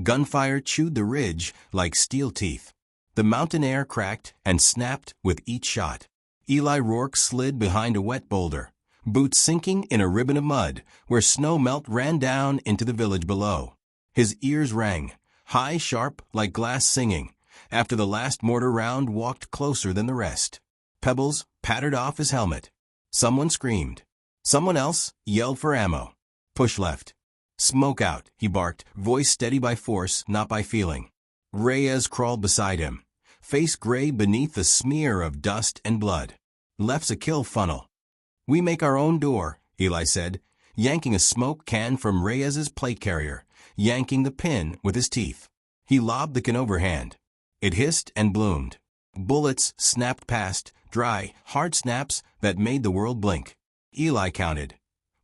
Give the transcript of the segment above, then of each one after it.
Gunfire chewed the ridge like steel teeth. The mountain air cracked and snapped with each shot. Eli Rourke slid behind a wet boulder, boots sinking in a ribbon of mud where snow melt ran down into the village below. His ears rang, high, sharp, like glass singing, after the last mortar round walked closer than the rest. Pebbles pattered off his helmet. Someone screamed. Someone else yelled for ammo. Push left. Smoke out, he barked, voice steady by force, not by feeling. Reyes crawled beside him, face gray beneath the smear of dust and blood. Left's a kill funnel. We make our own door, Eli said, yanking a smoke can from Reyes's plate carrier, yanking the pin with his teeth. He lobbed the can overhand. It hissed and bloomed. Bullets snapped past, dry, hard snaps that made the world blink. Eli counted.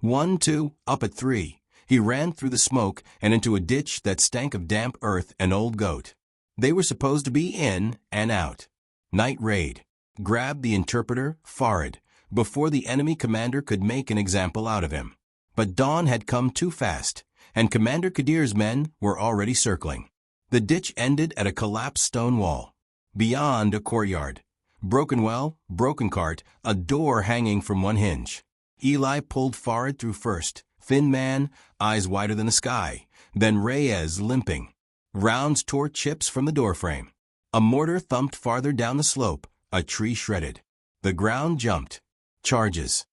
1, 2, up at 3. He ran through the smoke and into a ditch that stank of damp earth and old goat. They were supposed to be in and out. Night raid. Grabbed the interpreter, Farid, before the enemy commander could make an example out of him. But dawn had come too fast, and Commander Kadir's men were already circling. The ditch ended at a collapsed stone wall. Beyond, a courtyard. Broken well, broken cart, a door hanging from one hinge. Eli pulled Farid through first, thin man, eyes wider than the sky, then Reyes limping. Rounds tore chips from the doorframe. A mortar thumped farther down the slope, a tree shredded. The ground jumped. Charges.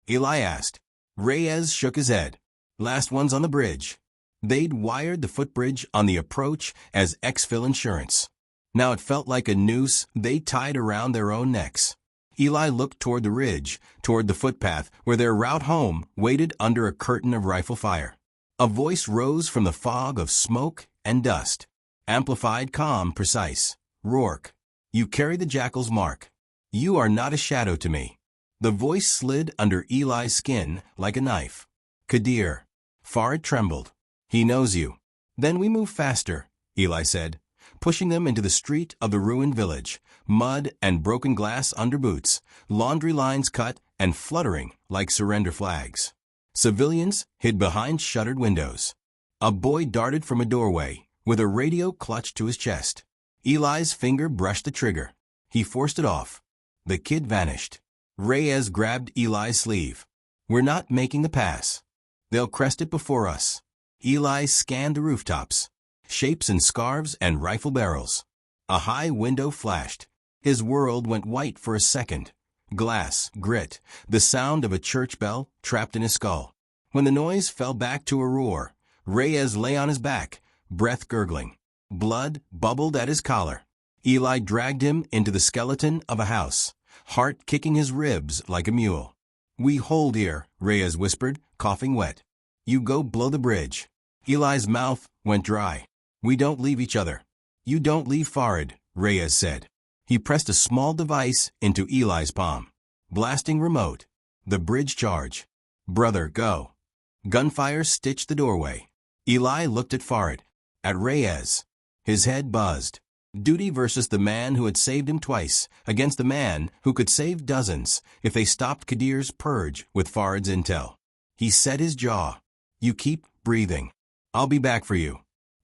Eli asked. Reyes shook his head. Last one's on the bridge. They'd wired the footbridge on the approach as exfil insurance. Now it felt like a noose they tied around their own necks. Eli looked toward the ridge, toward the footpath where their route home waited under a curtain of rifle fire. A voice rose from the fog of smoke and dust. Amplified, calm, precise. Rourke, you carry the jackal's mark. You are not a shadow to me. The voice slid under Eli's skin like a knife. Kadir. Farid trembled. He knows you. Then we move faster, Eli said, pushing them into the street of the ruined village, mud and broken glass under boots, laundry lines cut and fluttering like surrender flags. Civilians hid behind shuttered windows. A boy darted from a doorway, with a radio clutched to his chest. Eli's finger brushed the trigger. He forced it off. The kid vanished. Reyes grabbed Eli's sleeve. We're not making the pass. They'll crest it before us. Eli scanned the rooftops. Shapes in scarves and rifle barrels. A high window flashed. His world went white for a second. Glass, grit, the sound of a church bell trapped in his skull. When the noise fell back to a roar, Reyes lay on his back, breath gurgling. Blood bubbled at his collar. Eli dragged him into the skeleton of a house, heart kicking his ribs like a mule. We hold here, Reyes whispered, coughing wet. You go blow the bridge. Eli's mouth went dry. We don't leave each other. You don't leave Farid, Reyes said. He pressed a small device into Eli's palm. Blasting remote. The bridge charge. Brother, go. Gunfire stitched the doorway. Eli looked at Farid. At Reyes. His head buzzed. Duty versus the man who had saved him twice, against the man who could save dozens if they stopped Kadir's purge with Farid's intel. He set his jaw. You keep breathing. I'll be back for you.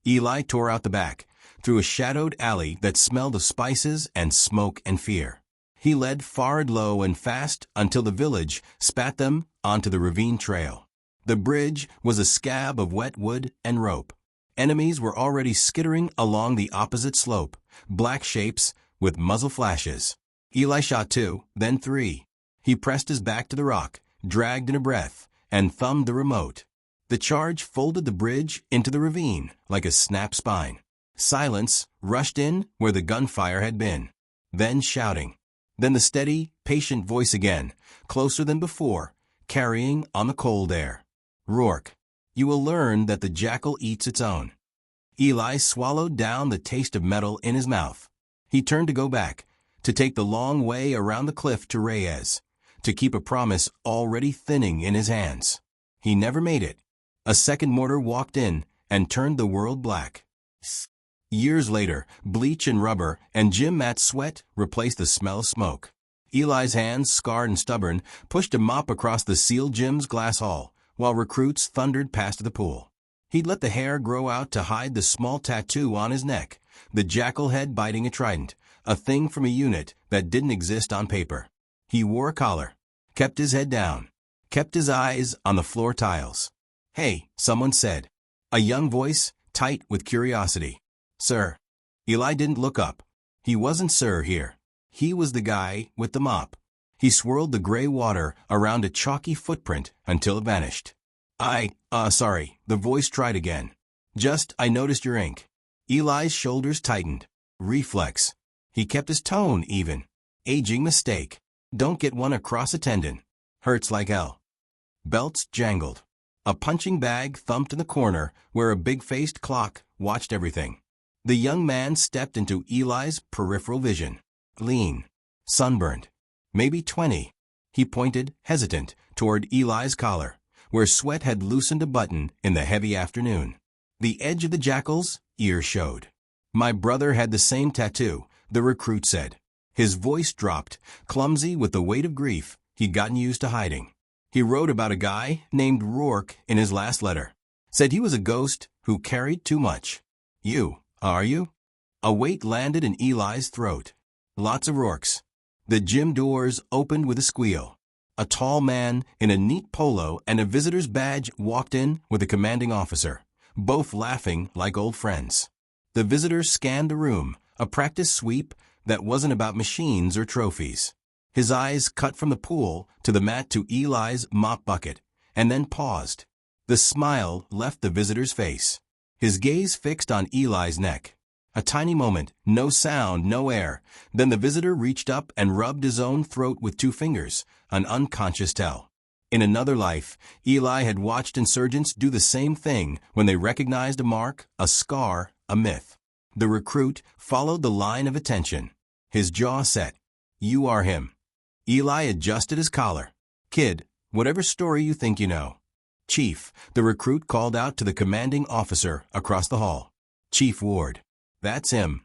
Eli tore out the back, through a shadowed alley that smelled of spices and smoke and fear. He led Farid low and fast until the village spat them onto the ravine trail. The bridge was a scab of wet wood and rope. Enemies were already skittering along the opposite slope, black shapes with muzzle flashes. Eli shot 2, then 3. He pressed his back to the rock, dragged in a breath, and thumbed the remote. The charge folded the bridge into the ravine like a snap spine. Silence rushed in where the gunfire had been. Then shouting. Then the steady, patient voice again, closer than before, carrying on the cold air. Rourke, you will learn that the jackal eats its own. Eli swallowed down the taste of metal in his mouth. He turned to go back, to take the long way around the cliff to Reyes, to keep a promise already thinning in his hands. He never made it. A second mortar walked in and turned the world black. Years later, bleach and rubber and Jim Matt's sweat replaced the smell of smoke. Eli's hands, scarred and stubborn, pushed a mop across the sealed gym's glass hall, while recruits thundered past the pool. He'd let the hair grow out to hide the small tattoo on his neck, the jackal head biting a trident, a thing from a unit that didn't exist on paper. He wore a collar, kept his head down, kept his eyes on the floor tiles. "Hey," someone said. A young voice, tight with curiosity. "Sir." Eli didn't look up. He wasn't sir here. He was the guy with the mop. He swirled the gray water around a chalky footprint until it vanished. Sorry, the voice tried again. I noticed your ink." Eli's shoulders tightened. Reflex. He kept his tone even. "Aging mistake. Don't get one across a tendon. Hurts like hell." Belts jangled. A punching bag thumped in the corner where a big-faced clock watched everything. The young man stepped into Eli's peripheral vision. Lean. Sunburned. Maybe 20. He pointed, hesitant, toward Eli's collar, where sweat had loosened a button in the heavy afternoon. The edge of the jackal's ear showed. "My brother had the same tattoo," the recruit said. His voice dropped, clumsy with the weight of grief he'd gotten used to hiding. He wrote about a guy named Rourke in his last letter. Said he was a ghost who carried too much. "You, are you?" A weight landed in Eli's throat. Lots of Rourkes. The gym doors opened with a squeal. A tall man in a neat polo and a visitor's badge walked in with a commanding officer, both laughing like old friends. The visitor scanned the room, a practice sweep that wasn't about machines or trophies. His eyes cut from the pool to the mat to Eli's mop bucket, and then paused. The smile left the visitor's face. His gaze fixed on Eli's neck. A tiny moment, no sound, no air. Then the visitor reached up and rubbed his own throat with 2 fingers, an unconscious tell. In another life, Eli had watched insurgents do the same thing when they recognized a mark, a scar, a myth. The recruit followed the line of attention. His jaw set. "You are him." Eli adjusted his collar. "Kid, whatever story you think you know." "Chief," the recruit called out to the commanding officer across the hall. "Chief Ward." "That's him."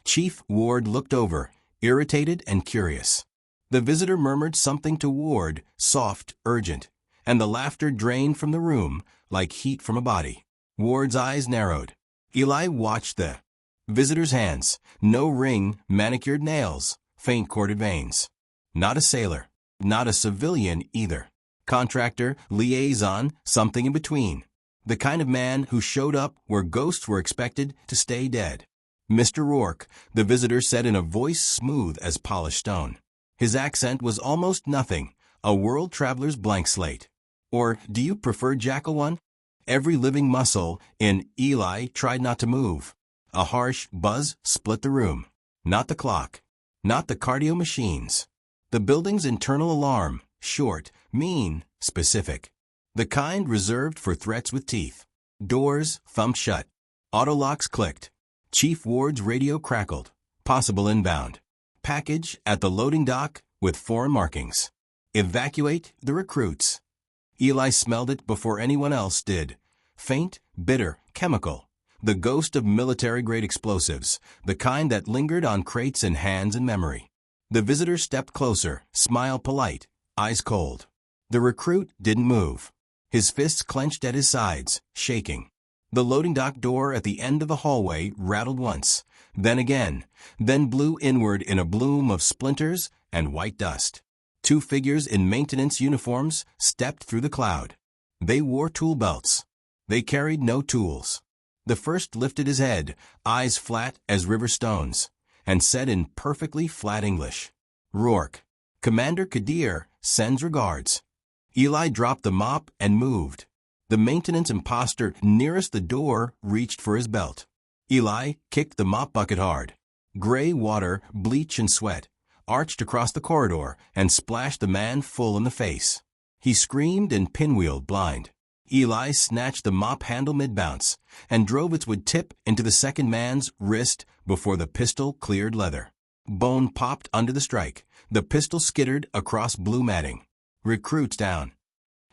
Chief Ward looked over, irritated and curious. The visitor murmured something to Ward, soft, urgent, and the laughter drained from the room like heat from a body. Ward's eyes narrowed. Eli watched the visitor's hands. No ring, manicured nails, faint corded veins. Not a sailor. Not a civilian either. Contractor, liaison, something in between. The kind of man who showed up where ghosts were expected to stay dead. "Mr. Rourke," the visitor said in a voice smooth as polished stone. His accent was almost nothing, a world traveler's blank slate. "Or do you prefer Jackal one?" Every living muscle in Eli tried not to move. A harsh buzz split the room. Not the clock. Not the cardio machines. The building's internal alarm, short, mean, specific. The kind reserved for threats with teeth. Doors thumped shut. Auto locks clicked. Chief Ward's radio crackled. Possible inbound. Package at the loading dock with foreign markings. Evacuate the recruits. Eli smelled it before anyone else did. Faint, bitter, chemical. The ghost of military-grade explosives, the kind that lingered on crates and hands in memory. The visitor stepped closer, smile polite, eyes cold. The recruit didn't move. His fists clenched at his sides, shaking. The loading dock door at the end of the hallway rattled once, then again, then blew inward in a bloom of splinters and white dust. 2 figures in maintenance uniforms stepped through the cloud. They wore tool belts. They carried no tools. The first lifted his head, eyes flat as river stones, and said in perfectly flat English, "Rourke, Commander Kadir sends regards." Eli dropped the mop and moved. The maintenance imposter nearest the door reached for his belt. Eli kicked the mop bucket hard. Gray water, bleach and sweat, arched across the corridor and splashed the man full in the face. He screamed and pinwheeled blind. Eli snatched the mop handle mid-bounce and drove its wood tip into the second man's wrist before the pistol cleared leather. Bone popped under the strike. The pistol skittered across blue matting. Recruits down.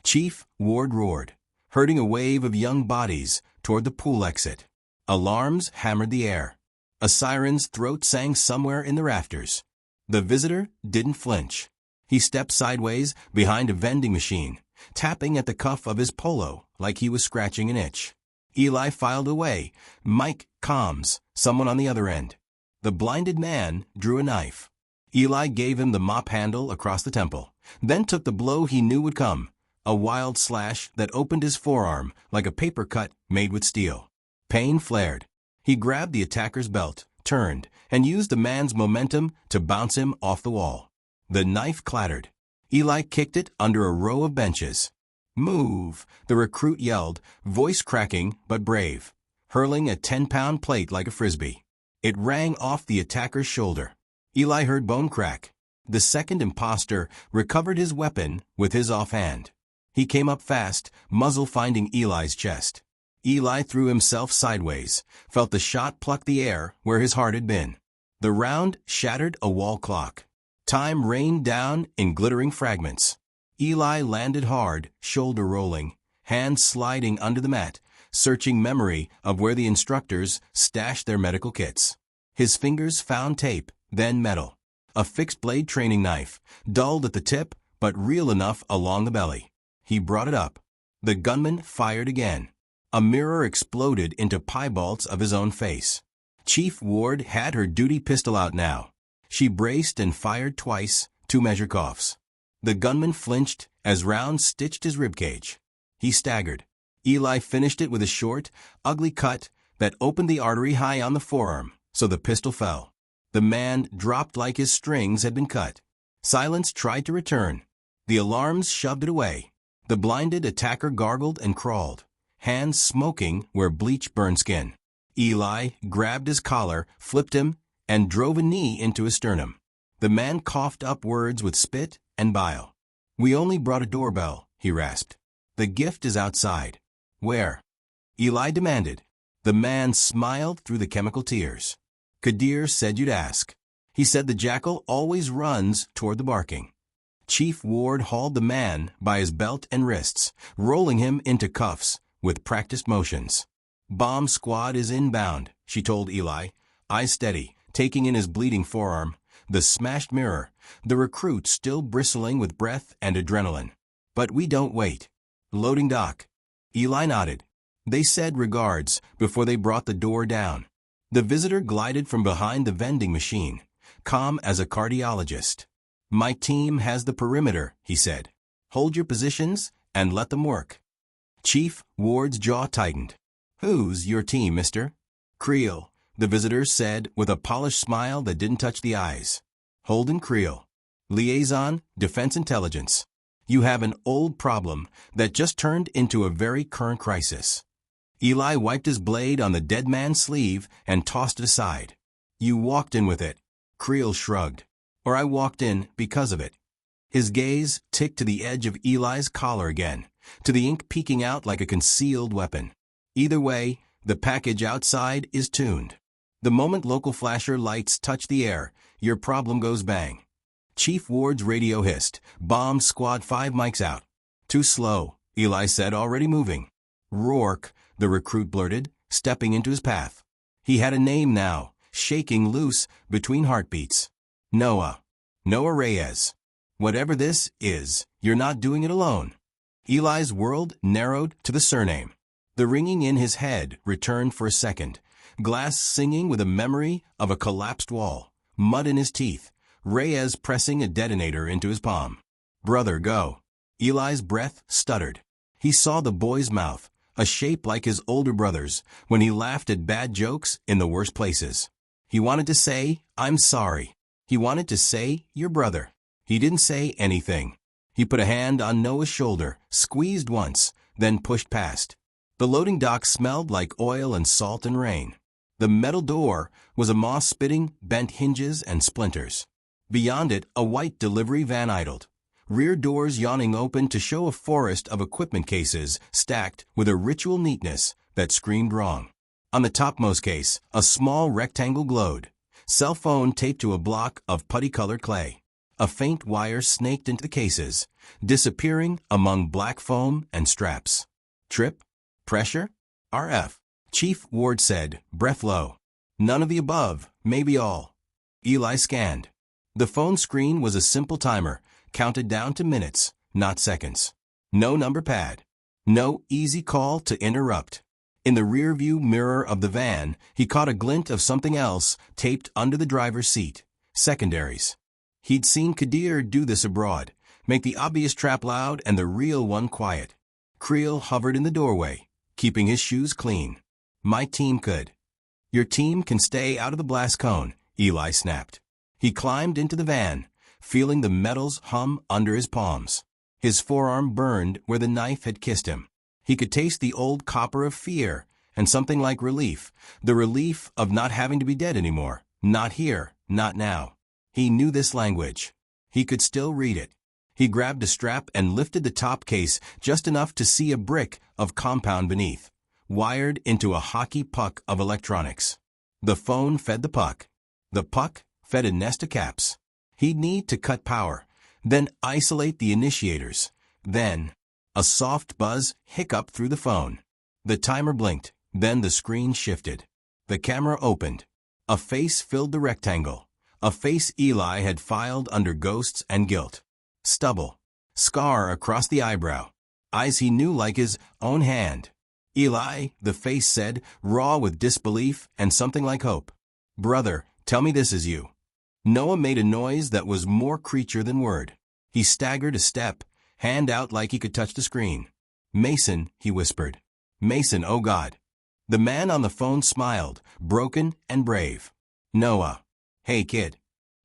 Chief Ward roared, herding a wave of young bodies toward the pool exit. Alarms hammered the air. A siren's throat sang somewhere in the rafters. The visitor didn't flinch. He stepped sideways behind a vending machine, tapping at the cuff of his polo like he was scratching an itch. Eli filed away. Mike, comms, someone on the other end. The blinded man drew a knife. Eli gave him the mop handle across the temple, then took the blow he knew would come, a wild slash that opened his forearm like a paper cut made with steel. Pain flared. He grabbed the attacker's belt, turned, and used the man's momentum to bounce him off the wall. The knife clattered. Eli kicked it under a row of benches. Move, the recruit yelled, voice cracking but brave, hurling a 10-pound plate like a frisbee. It rang off the attacker's shoulder. Eli heard bone crack. The second imposter recovered his weapon with his offhand. He came up fast, muzzle finding Eli's chest. Eli threw himself sideways, felt the shot pluck the air where his heart had been. The round shattered a wall clock. Time rained down in glittering fragments. Eli landed hard, shoulder rolling, hands sliding under the mat, searching memory of where the instructors stashed their medical kits. His fingers found tape, then metal. A fixed-blade training knife, dulled at the tip, but real enough along the belly. He brought it up. The gunman fired again. A mirror exploded into piebalds of his own face. Chief Ward had her duty pistol out now. She braced and fired twice, to measure coughs. The gunman flinched as rounds stitched his ribcage. He staggered. Eli finished it with a short, ugly cut that opened the artery high on the forearm, so the pistol fell. The man dropped like his strings had been cut. Silence tried to return. The alarms shoved it away. The blinded attacker gargled and crawled, hands smoking where bleach burned skin. Eli grabbed his collar, flipped him, and drove a knee into his sternum. The man coughed up words with spit and bile. "We only brought a doorbell," he rasped. "The gift is outside." "Where?" Eli demanded. The man smiled through the chemical tears. "Kadir said you'd ask. He said the jackal always runs toward the barking." Chief Ward hauled the man by his belt and wrists, rolling him into cuffs with practiced motions. "Bomb squad is inbound," she told Eli, eyes steady, taking in his bleeding forearm, the smashed mirror, the recruit still bristling with breath and adrenaline. "But we don't wait. Loading dock." Eli nodded. They said regards before they brought the door down. The visitor glided from behind the vending machine, calm as a cardiologist. "My team has the perimeter," he said. "Hold your positions and let them work." Chief Ward's jaw tightened. "Who's your team, mister?" "Creel," the visitor said with a polished smile that didn't touch the eyes. "Holden Creel. Liaison, Defense Intelligence. You have an old problem that just turned into a very current crisis." Eli wiped his blade on the dead man's sleeve and tossed it aside. "You walked in with it." Creel shrugged. "Or I walked in because of it." His gaze ticked to the edge of Eli's collar again, to the ink peeking out like a concealed weapon. "Either way, the package outside is tuned. The moment local flasher lights touch the air, your problem goes bang." Chief Ward's radio hissed, "Bomb squad 5 mics out." "Too slow," Eli said, already moving. "Rourke," the recruit blurted, stepping into his path. He had a name now, shaking loose between heartbeats. "Noah. Noah Reyes. Whatever this is, you're not doing it alone." Eli's world narrowed to the surname. The ringing in his head returned for a second, glass singing with a memory of a collapsed wall, mud in his teeth, Reyes pressing a detonator into his palm. "Brother, go." Eli's breath stuttered. He saw the boy's mouth, a shape like his older brother's, when he laughed at bad jokes in the worst places. He wanted to say, "I'm sorry." He wanted to say, "Your brother." He didn't say anything. He put a hand on Noah's shoulder, squeezed once, then pushed past. The loading dock smelled like oil and salt and rain. The metal door was a moss-spitting, bent hinges and splinters. Beyond it, a white delivery van idled, rear doors yawning open to show a forest of equipment cases stacked with a ritual neatness that screamed wrong. On the topmost case, a small rectangle glowed, cell phone taped to a block of putty-colored clay. A faint wire snaked into the cases, disappearing among black foam and straps. "Trip? Pressure? RF?" Chief Ward said, breath low. "None of the above, maybe all." Eli scanned. The phone screen was a simple timer, counted down to minutes, not seconds. No number pad. No easy call to interrupt. In the rearview mirror of the van, he caught a glint of something else taped under the driver's seat. Secondaries. He'd seen Kadir do this abroad, make the obvious trap loud and the real one quiet. Creel hovered in the doorway, keeping his shoes clean. My team could. Your team can stay out of the blast cone, Eli snapped. He climbed into the van, feeling the metals hum under his palms. His forearm burned where the knife had kissed him. He could taste the old copper of fear, and something like relief, the relief of not having to be dead anymore. Not here, not now. He knew this language. He could still read it. He grabbed a strap and lifted the top case just enough to see a brick of compound beneath, wired into a hockey puck of electronics. The phone fed the puck. The puck fed a nest of caps. He'd need to cut power, then isolate the initiators. Then, a soft buzz hiccup through the phone. The timer blinked, then the screen shifted. The camera opened. A face filled the rectangle. A face Eli had filed under ghosts and guilt. Stubble. Scar across the eyebrow. Eyes he knew like his own hand. Eli, the face said, raw with disbelief and something like hope. Brother, tell me this is you. Noah made a noise that was more creature than word. He staggered a step, hand out like he could touch the screen. Mason, he whispered. Mason, oh God. The man on the phone smiled, broken and brave. Noah. Hey, kid.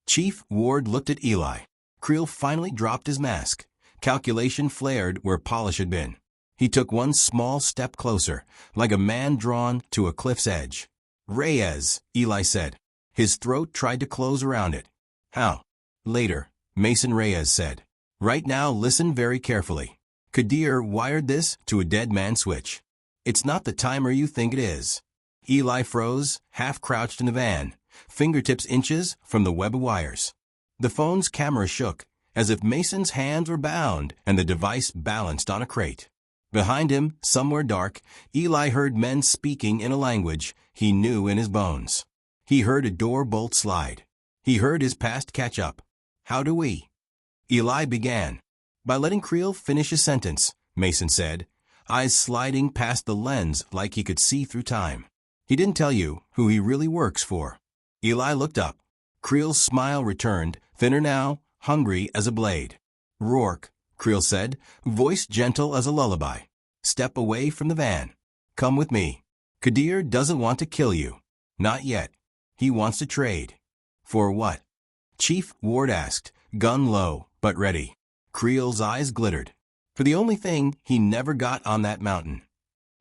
Chief Ward looked at Eli. Creel finally dropped his mask. Calculation flared where polish had been. He took one small step closer, like a man drawn to a cliff's edge. Reyes, Eli said. His throat tried to close around it. How? Later, Mason Reyes said. Right now, listen very carefully. Kadir wired this to a dead man switch. It's not the timer you think it is. Eli froze, half crouched in the van, fingertips inches from the web of wires. The phone's camera shook, as if Mason's hands were bound and the device balanced on a crate. Behind him, somewhere dark, Eli heard men speaking in a language he knew in his bones. He heard a door bolt slide. He heard his past catch up. How do we? Eli began. By letting Creel finish his sentence, Mason said, eyes sliding past the lens like he could see through time. He didn't tell you who he really works for. Eli looked up. Creel's smile returned, thinner now, hungry as a blade. Rourke, Creel said, voice gentle as a lullaby. Step away from the van. Come with me. Kadir doesn't want to kill you. Not yet. He wants to trade. For what? Chief Ward asked, gun low, but ready. Creel's eyes glittered. For the only thing he never got on that mountain.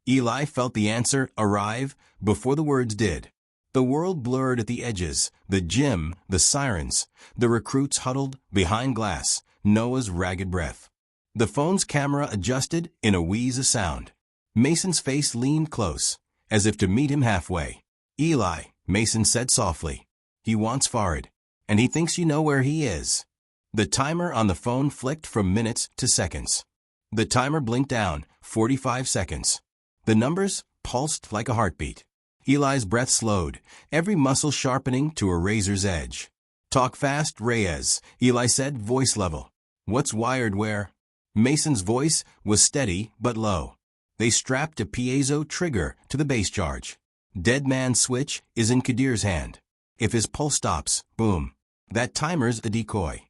Eli felt the answer arrive before the words did. The world blurred at the edges, the gym, the sirens, the recruits huddled behind glass, Noah's ragged breath. The phone's camera adjusted in a wheeze of sound. Mason's face leaned close, as if to meet him halfway. Eli, Mason said softly. He wants Farid, and he thinks you know where he is. The timer on the phone flicked from minutes to seconds. The timer blinked down, 45 seconds. The numbers pulsed like a heartbeat. Eli's breath slowed, every muscle sharpening to a razor's edge. Talk fast, Reyes, Eli said, voice level. What's wired where? Mason's voice was steady but low. They strapped a piezo trigger to the base charge. Dead man's switch is in Kadir's hand. If his pulse stops, boom. That timer's a decoy.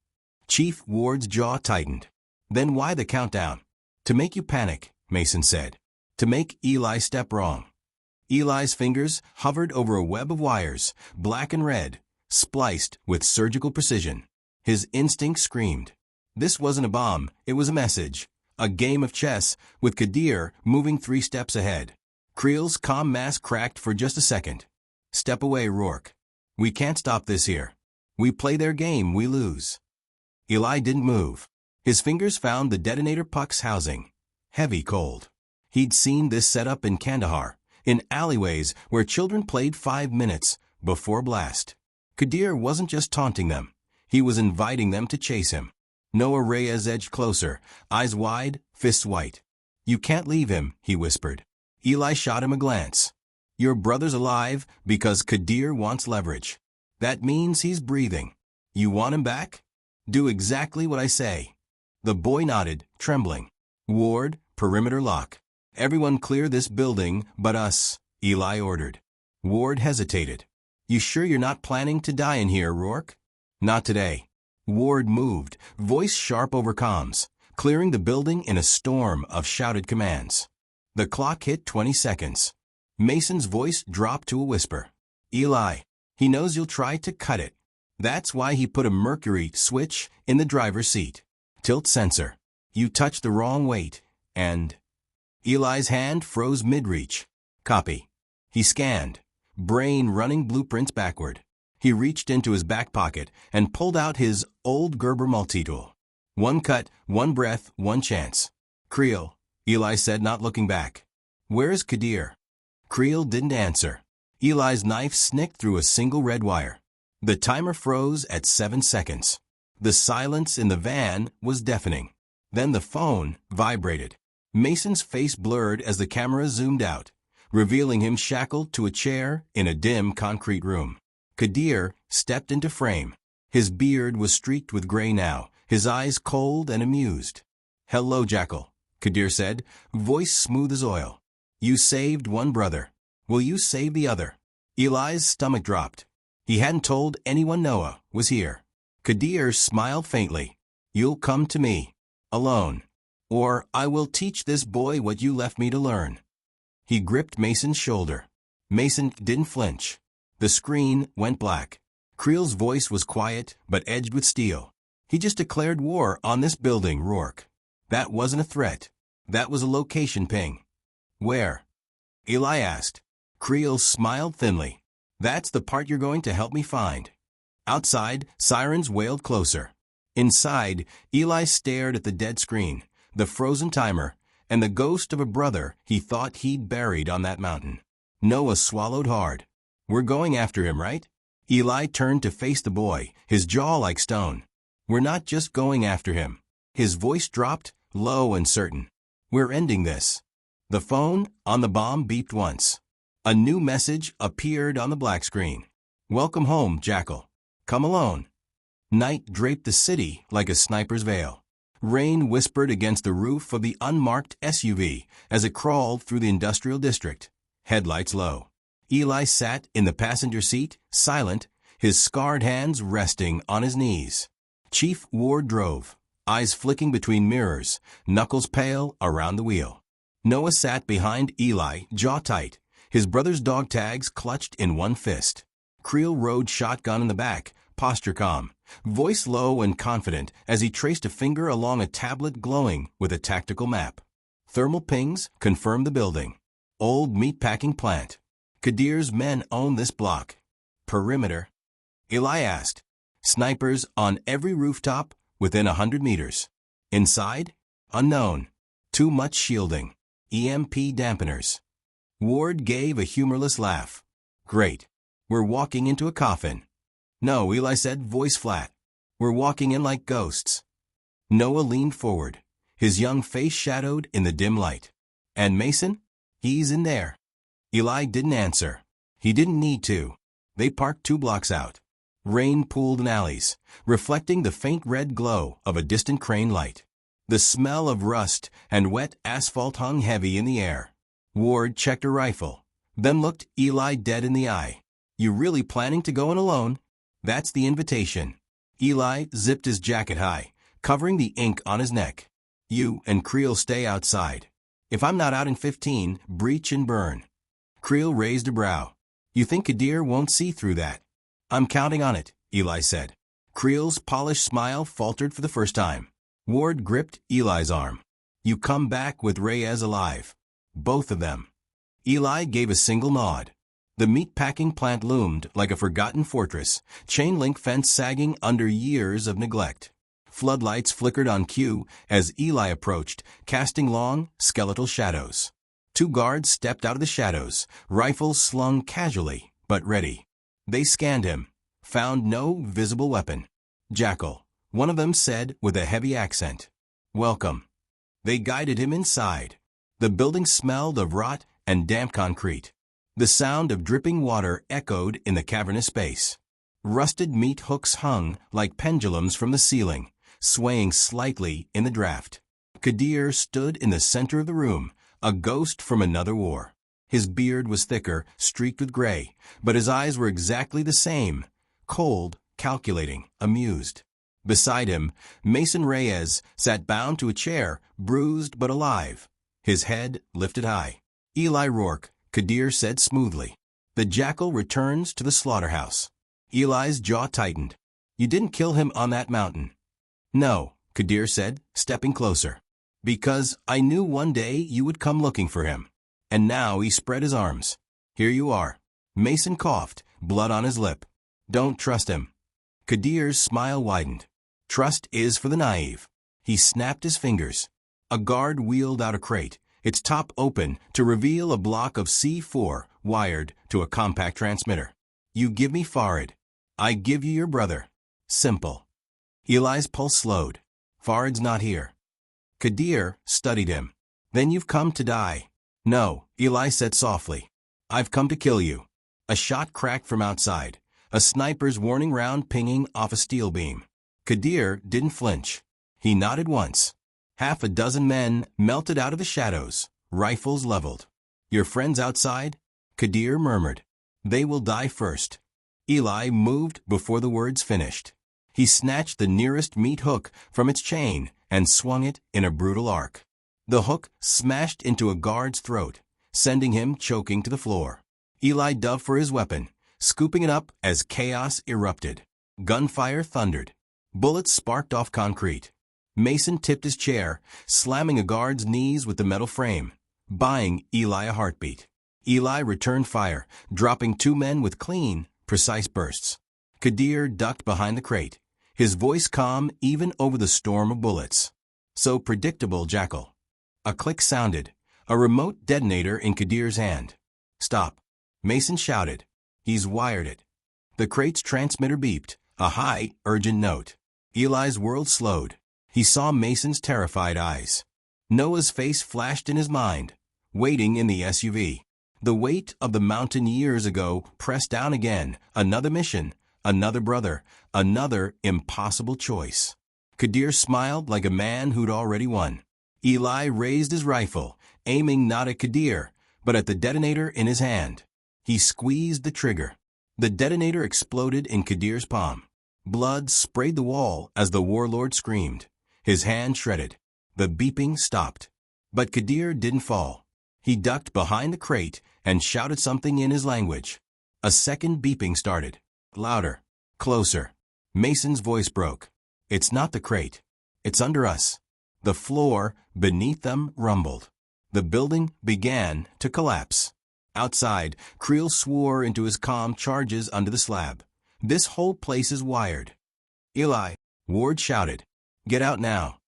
Chief Ward's jaw tightened. Then why the countdown? To make you panic, Mason said. To make Eli step wrong. Eli's fingers hovered over a web of wires, black and red, spliced with surgical precision. His instinct screamed. This wasn't a bomb, it was a message. A game of chess, with Kadir moving 3 steps ahead. Creel's calm mask cracked for just a second. Step away, Rourke. We can't stop this here. We play their game, we lose. Eli didn't move. His fingers found the detonator puck's housing. Heavy cold. He'd seen this setup in Kandahar, in alleyways where children played 5 minutes before blast. Kadir wasn't just taunting them. He was inviting them to chase him. Noah Reyes edged closer, eyes wide, fists white. You can't leave him, he whispered. Eli shot him a glance. Your brother's alive because Kadir wants leverage. That means he's breathing. You want him back? Do exactly what I say. The boy nodded, trembling. Ward, perimeter lock. Everyone clear this building but us, Eli ordered. Ward hesitated. You sure you're not planning to die in here, Rourke? Not today. Ward moved, voice sharp over comms, clearing the building in a storm of shouted commands. The clock hit 20 seconds. Mason's voice dropped to a whisper. Eli, he knows you'll try to cut it. That's why he put a mercury switch in the driver's seat. Tilt sensor. You touched the wrong weight, and... Eli's hand froze mid-reach. Copy. He scanned, brain running blueprints backward. He reached into his back pocket and pulled out his old Gerber multi-tool. One cut, one breath, one chance. Creel, Eli said, not looking back. Where's Kadir? Creel didn't answer. Eli's knife snicked through a single red wire. The timer froze at 7 seconds. The silence in the van was deafening. Then the phone vibrated. Mason's face blurred as the camera zoomed out, revealing him shackled to a chair in a dim concrete room. Kadir stepped into frame. His beard was streaked with gray now, his eyes cold and amused. Hello, Jackal, Kadir said, voice smooth as oil. You saved one brother. Will you save the other? Eli's stomach dropped. He hadn't told anyone Noah was here. Kadir smiled faintly. You'll come to me. Alone. Or I will teach this boy what you left me to learn. He gripped Mason's shoulder. Mason didn't flinch. The screen went black. Creel's voice was quiet but edged with steel. He just declared war on this building, Rourke. That wasn't a threat. That was a location ping. Where? Eli asked. Creel smiled thinly. That's the part you're going to help me find. Outside, sirens wailed closer. Inside, Eli stared at the dead screen, the frozen timer, and the ghost of a brother he thought he'd buried on that mountain. Noah swallowed hard. We're going after him, right? Eli turned to face the boy, his jaw like stone. We're not just going after him. His voice dropped, low and certain. We're ending this. The phone on the bomb beeped once. A new message appeared on the black screen. Welcome home, Jackal. Come alone. Night draped the city like a sniper's veil. Rain whispered against the roof of the unmarked SUV as it crawled through the industrial district, headlights low. Eli sat in the passenger seat, silent, his scarred hands resting on his knees. Chief Ward drove, eyes flicking between mirrors, knuckles pale around the wheel. Noah sat behind Eli, jaw tight, his brother's dog tags clutched in one fist. Creel rode shotgun in the back, posture calm, voice low and confident as he traced a finger along a tablet glowing with a tactical map. Thermal pings confirmed the building. Old meatpacking plant. Kadir's men own this block. Perimeter? Eli asked. Snipers on every rooftop within 100 meters. Inside? Unknown. Too much shielding. EMP dampeners. Ward gave a humorless laugh. Great. We're walking into a coffin. No, Eli said, voice flat. We're walking in like ghosts. Noah leaned forward, his young face shadowed in the dim light. And Mason? He's in there. Eli didn't answer. He didn't need to. They parked 2 blocks out. Rain pooled in alleys, reflecting the faint red glow of a distant crane light. The smell of rust and wet asphalt hung heavy in the air. Ward checked her rifle, then looked Eli dead in the eye. You really planning to go in alone? That's the invitation. Eli zipped his jacket high, covering the ink on his neck. You and Creel stay outside. If I'm not out in 15, breach and burn. Creel raised a brow. You think Kadir won't see through that? I'm counting on it, Eli said. Creel's polished smile faltered for the first time. Ward gripped Eli's arm. You come back with Reyes alive. Both of them. Eli gave a single nod. The meatpacking plant loomed like a forgotten fortress, chain-link fence sagging under years of neglect. Floodlights flickered on cue as Eli approached, casting long, skeletal shadows. 2 guards stepped out of the shadows, rifles slung casually, but ready. They scanned him, found no visible weapon. Jackal, one of them said with a heavy accent. Welcome. They guided him inside. The building smelled of rot and damp concrete. The sound of dripping water echoed in the cavernous space. Rusted meat hooks hung like pendulums from the ceiling, swaying slightly in the draft. Kadir stood in the center of the room, a ghost from another war. His beard was thicker, streaked with gray, but his eyes were exactly the same, cold, calculating, amused. Beside him, Mason Reyes sat bound to a chair, bruised but alive, his head lifted high. "Eli Rourke," Kadir said smoothly. "The jackal returns to the slaughterhouse." Eli's jaw tightened. "You didn't kill him on that mountain." "No," Kadir said, stepping closer. "Because I knew one day you would come looking for him." And now he spread his arms. "Here you are." Mason coughed, blood on his lip. "Don't trust him." Kadir's smile widened. "Trust is for the naive." He snapped his fingers. A guard wheeled out a crate, its top open to reveal a block of C4 wired to a compact transmitter. "You give me Farid. I give you your brother. Simple." Eli's pulse slowed. "Farid's not here." Kadir studied him. "Then you've come to die." "No," Eli said softly. "I've come to kill you." A shot cracked from outside, a sniper's warning round pinging off a steel beam. Kadir didn't flinch. He nodded once. Half a dozen men melted out of the shadows, rifles leveled. "Your friends outside?" Kadir murmured. "They will die first." Eli moved before the words finished. He snatched the nearest meat hook from its chain and swung it in a brutal arc. The hook smashed into a guard's throat, sending him choking to the floor. Eli dove for his weapon, scooping it up as chaos erupted. Gunfire thundered. Bullets sparked off concrete. Mason tipped his chair, slamming a guard's knees with the metal frame, buying Eli a heartbeat. Eli returned fire, dropping two men with clean, precise bursts. Kadir ducked behind the crate, his voice calm even over the storm of bullets. "So predictable, Jackal." A click sounded, a remote detonator in Kadir's hand. "Stop," Mason shouted. "He's wired it." The crate's transmitter beeped, a high, urgent note. Eli's world slowed. He saw Mason's terrified eyes. Noah's face flashed in his mind, waiting in the SUV. The weight of the mountain years ago pressed down again, another mission, another brother, another impossible choice. Kadir smiled like a man who'd already won. Eli raised his rifle, aiming not at Kadir, but at the detonator in his hand. He squeezed the trigger. The detonator exploded in Kadir's palm. Blood sprayed the wall as the warlord screamed. His hand shredded. The beeping stopped. But Kadir didn't fall. He ducked behind the crate and shouted something in his language. A second beeping started. Louder. Closer. Mason's voice broke. "It's not the crate. It's under us." The floor beneath them rumbled. The building began to collapse. Outside, Creel swore into his calm charges under the slab. "This whole place is wired." "Eli," Ward shouted. "Get out now."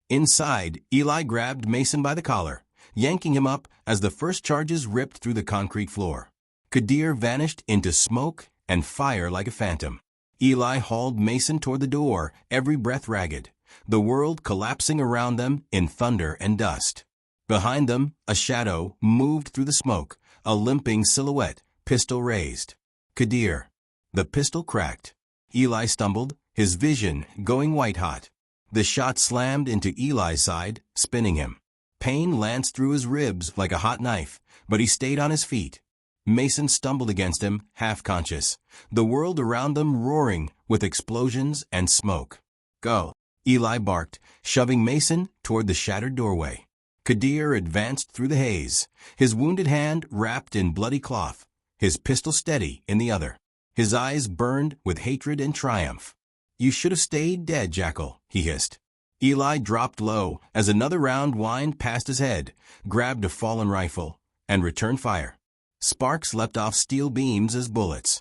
Inside, Eli grabbed Mason by the collar, yanking him up as the first charges ripped through the concrete floor. Kadir vanished into smoke and fire like a phantom. Eli hauled Mason toward the door, every breath ragged, the world collapsing around them in thunder and dust. Behind them, a shadow moved through the smoke, a limping silhouette, pistol raised. Kadir. The pistol cracked. Eli stumbled, his vision going white-hot. The shot slammed into Eli's side, spinning him. Pain lanced through his ribs like a hot knife, but he stayed on his feet. Mason stumbled against him, half-conscious, the world around them roaring with explosions and smoke. "Go," Eli barked, shoving Mason toward the shattered doorway. Kadir advanced through the haze, his wounded hand wrapped in bloody cloth, his pistol steady in the other. His eyes burned with hatred and triumph. "You should have stayed dead, Jackal," he hissed. Eli dropped low as another round whined past his head, grabbed a fallen rifle, and returned fire. Sparks leapt off steel beams as bullets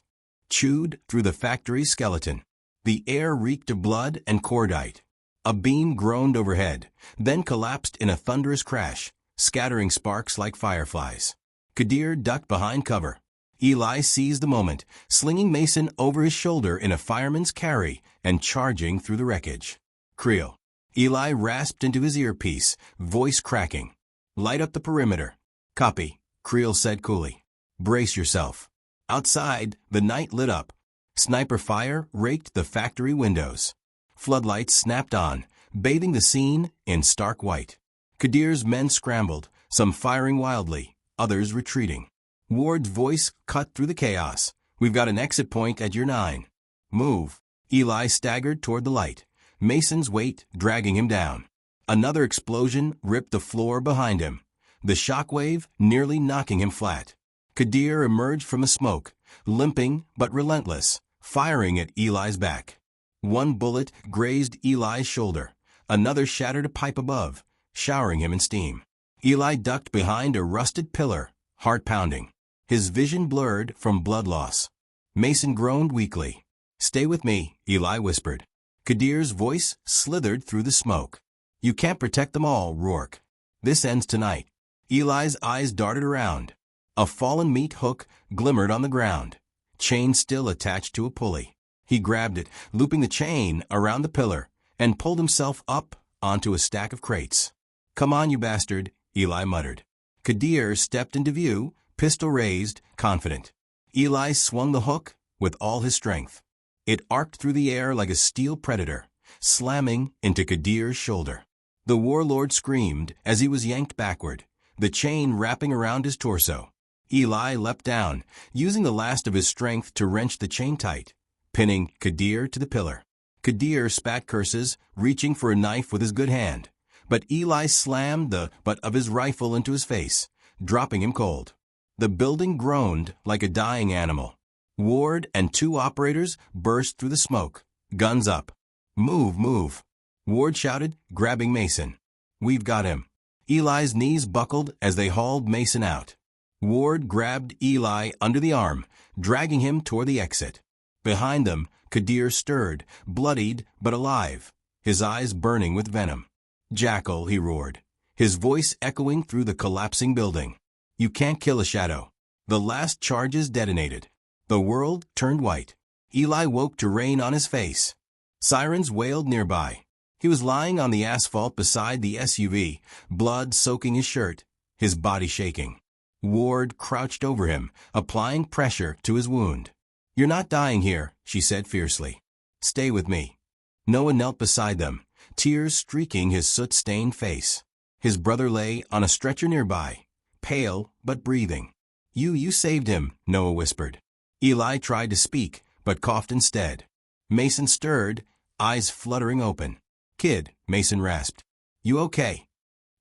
chewed through the factory's skeleton. The air reeked of blood and cordite. A beam groaned overhead, then collapsed in a thunderous crash, scattering sparks like fireflies. Kadir ducked behind cover. Eli seized the moment, slinging Mason over his shoulder in a fireman's carry and charging through the wreckage. "Creel." Eli rasped into his earpiece, voice cracking. "Light up the perimeter." "Copy," Creel said coolly. "Brace yourself." Outside, the night lit up. Sniper fire raked the factory windows. Floodlights snapped on, bathing the scene in stark white. Kadir's men scrambled, some firing wildly, others retreating. Ward's voice cut through the chaos. We've got an exit point at your 9. Move. Eli staggered toward the light, Mason's weight dragging him down. Another explosion ripped the floor behind him, the shockwave nearly knocking him flat. Kadir emerged from the smoke, limping but relentless, firing at Eli's back. One bullet grazed Eli's shoulder. Another shattered a pipe above, showering him in steam. Eli ducked behind a rusted pillar, heart pounding, his vision blurred from blood loss. Mason groaned weakly. "Stay with me," Eli whispered. Kadir's voice slithered through the smoke. "You can't protect them all, Rourke. This ends tonight." Eli's eyes darted around. A fallen meat hook glimmered on the ground, chain still attached to a pulley. He grabbed it, looping the chain around the pillar, and pulled himself up onto a stack of crates. "Come on, you bastard," Eli muttered. Kadir stepped into view, pistol raised, confident. Eli swung the hook with all his strength. It arced through the air like a steel predator, slamming into Kadir's shoulder. The warlord screamed as he was yanked backward, the chain wrapping around his torso. Eli leapt down, using the last of his strength to wrench the chain tight, pinning Kadir to the pillar. Kadir spat curses, reaching for a knife with his good hand, but Eli slammed the butt of his rifle into his face, dropping him cold. The building groaned like a dying animal. Ward and 2 operators burst through the smoke, guns up. "Move, move," Ward shouted, grabbing Mason. "We've got him." Eli's knees buckled as they hauled Mason out. Ward grabbed Eli under the arm, dragging him toward the exit. Behind them, Kadir stirred, bloodied but alive, his eyes burning with venom. "Jackal," he roared, his voice echoing through the collapsing building. "You can't kill a shadow." The last charges detonated. The world turned white. Eli woke to rain on his face. Sirens wailed nearby. He was lying on the asphalt beside the SUV, blood soaking his shirt, his body shaking. Ward crouched over him, applying pressure to his wound. "You're not dying here," she said fiercely. "Stay with me." Noah knelt beside them, tears streaking his soot-stained face. His brother lay on a stretcher nearby, pale but breathing. You saved him," Noah whispered. Eli tried to speak, but coughed instead. Mason stirred, eyes fluttering open. "Kid," Mason rasped. "You okay?"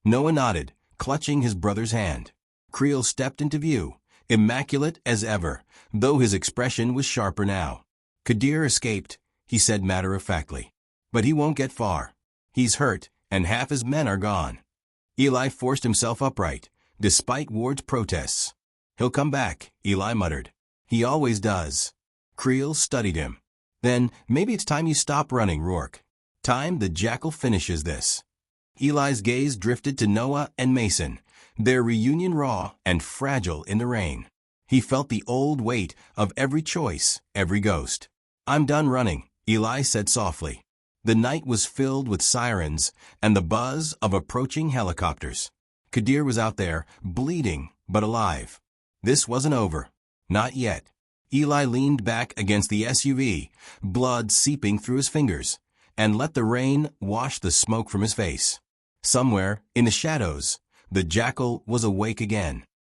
Noah nodded, clutching his brother's hand. Creel stepped into view, immaculate as ever, though his expression was sharper now. "Kadir escaped," he said matter-of-factly. "But he won't get far. He's hurt, and half his men are gone." Eli forced himself upright, despite Ward's protests. "He'll come back," Eli muttered. "He always does." Creel studied him. "Then maybe it's time you stop running, Rourke. Time the jackal finishes this." Eli's gaze drifted to Noah and Mason, their reunion raw and fragile in the rain. He felt the old weight of every choice, every ghost. "I'm done running," Eli said softly. The night was filled with sirens and the buzz of approaching helicopters. Kadir was out there, bleeding but alive. This wasn't over. Not yet. Eli leaned back against the SUV, blood seeping through his fingers, and let the rain wash the smoke from his face. Somewhere, in the shadows, the jackal was awake again.